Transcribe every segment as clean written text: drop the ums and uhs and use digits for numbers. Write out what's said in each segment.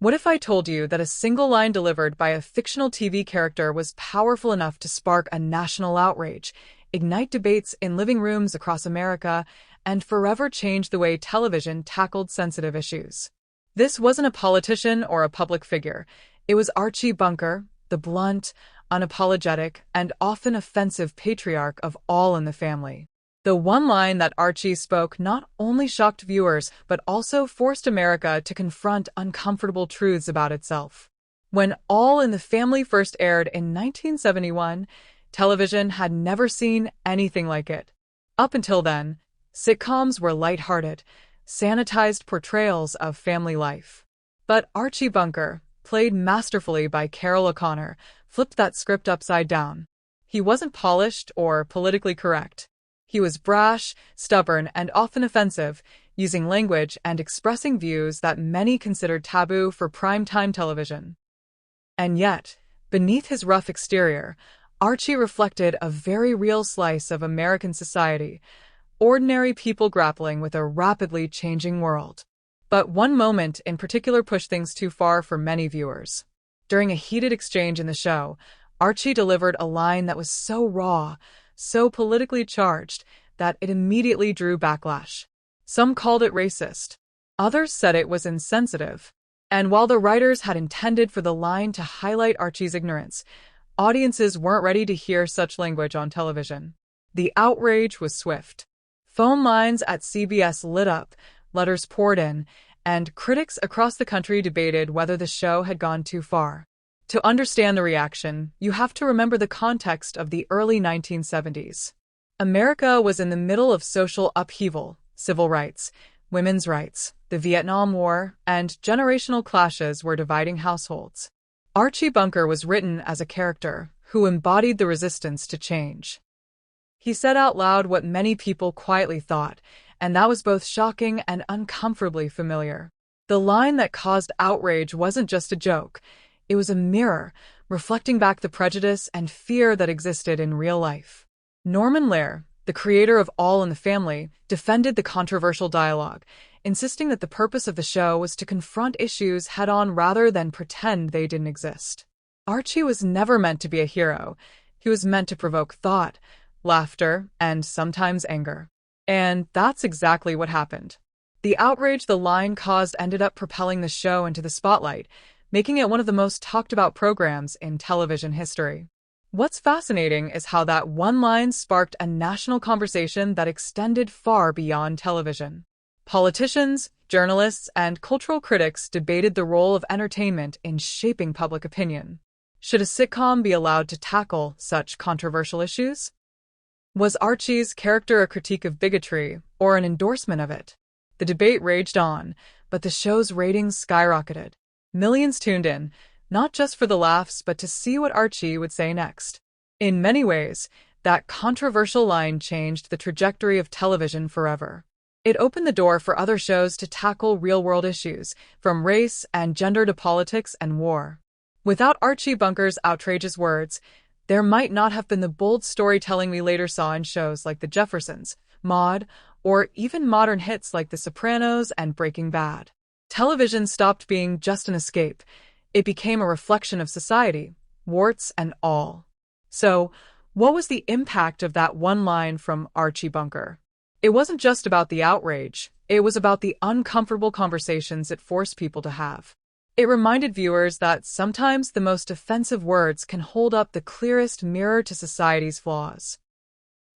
What if I told you that a single line delivered by a fictional TV character was powerful enough to spark a national outrage, ignite debates in living rooms across America, and forever change the way television tackled sensitive issues? This wasn't a politician or a public figure. It was Archie Bunker, the blunt, unapologetic, and often offensive patriarch of All in the Family. The one line that Archie spoke not only shocked viewers, but also forced America to confront uncomfortable truths about itself. When All in the Family first aired in 1971, television had never seen anything like it. Up until then, sitcoms were lighthearted, sanitized portrayals of family life. But Archie Bunker, played masterfully by Carol O'Connor, flipped that script upside down. He wasn't polished or politically correct. He was brash, stubborn, and often offensive, using language and expressing views that many considered taboo for primetime television. And yet, beneath his rough exterior, Archie reflected a very real slice of American society, ordinary people grappling with a rapidly changing world. But one moment in particular pushed things too far for many viewers. During a heated exchange in the show, Archie delivered a line that was so raw, so politically charged, that it immediately drew backlash. Some called it racist. Others said it was insensitive. And while the writers had intended for the line to highlight Archie's ignorance, audiences weren't ready to hear such language on television. The outrage was swift. Phone lines at CBS lit up, letters poured in, and critics across the country debated whether the show had gone too far. To understand the reaction, you have to remember the context of the early 1970s. America was in the middle of social upheaval, civil rights, women's rights, the Vietnam War, and generational clashes were dividing households. Archie Bunker was written as a character who embodied the resistance to change. He said out loud what many people quietly thought, and that was both shocking and uncomfortably familiar. The line that caused outrage wasn't just a joke. It was a mirror, reflecting back the prejudice and fear that existed in real life. Norman Lear, the creator of All in the Family, defended the controversial dialogue, insisting that the purpose of the show was to confront issues head-on rather than pretend they didn't exist. Archie was never meant to be a hero. He was meant to provoke thought, laughter, and sometimes anger. And that's exactly what happened. The outrage the line caused ended up propelling the show into the spotlight, making it one of the most talked-about programs in television history. What's fascinating is how that one line sparked a national conversation that extended far beyond television. Politicians, journalists, and cultural critics debated the role of entertainment in shaping public opinion. Should a sitcom be allowed to tackle such controversial issues? Was Archie's character a critique of bigotry or an endorsement of it? The debate raged on, but the show's ratings skyrocketed. Millions tuned in, not just for the laughs, but to see what Archie would say next. In many ways, that controversial line changed the trajectory of television forever. It opened the door for other shows to tackle real-world issues, from race and gender to politics and war. Without Archie Bunker's outrageous words, there might not have been the bold storytelling we later saw in shows like The Jeffersons, Maude, or even modern hits like The Sopranos and Breaking Bad. Television stopped being just an escape. It became a reflection of society, warts and all. So, what was the impact of that one line from Archie Bunker? It wasn't just about the outrage. It was about the uncomfortable conversations it forced people to have. It reminded viewers that sometimes the most offensive words can hold up the clearest mirror to society's flaws.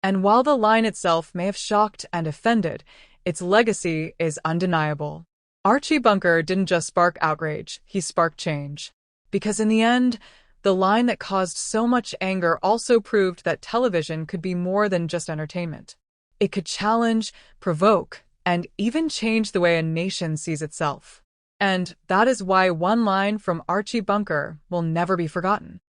And while the line itself may have shocked and offended, its legacy is undeniable. Archie Bunker didn't just spark outrage, he sparked change. Because in the end, the line that caused so much anger also proved that television could be more than just entertainment. It could challenge, provoke, and even change the way a nation sees itself. And that is why one line from Archie Bunker will never be forgotten.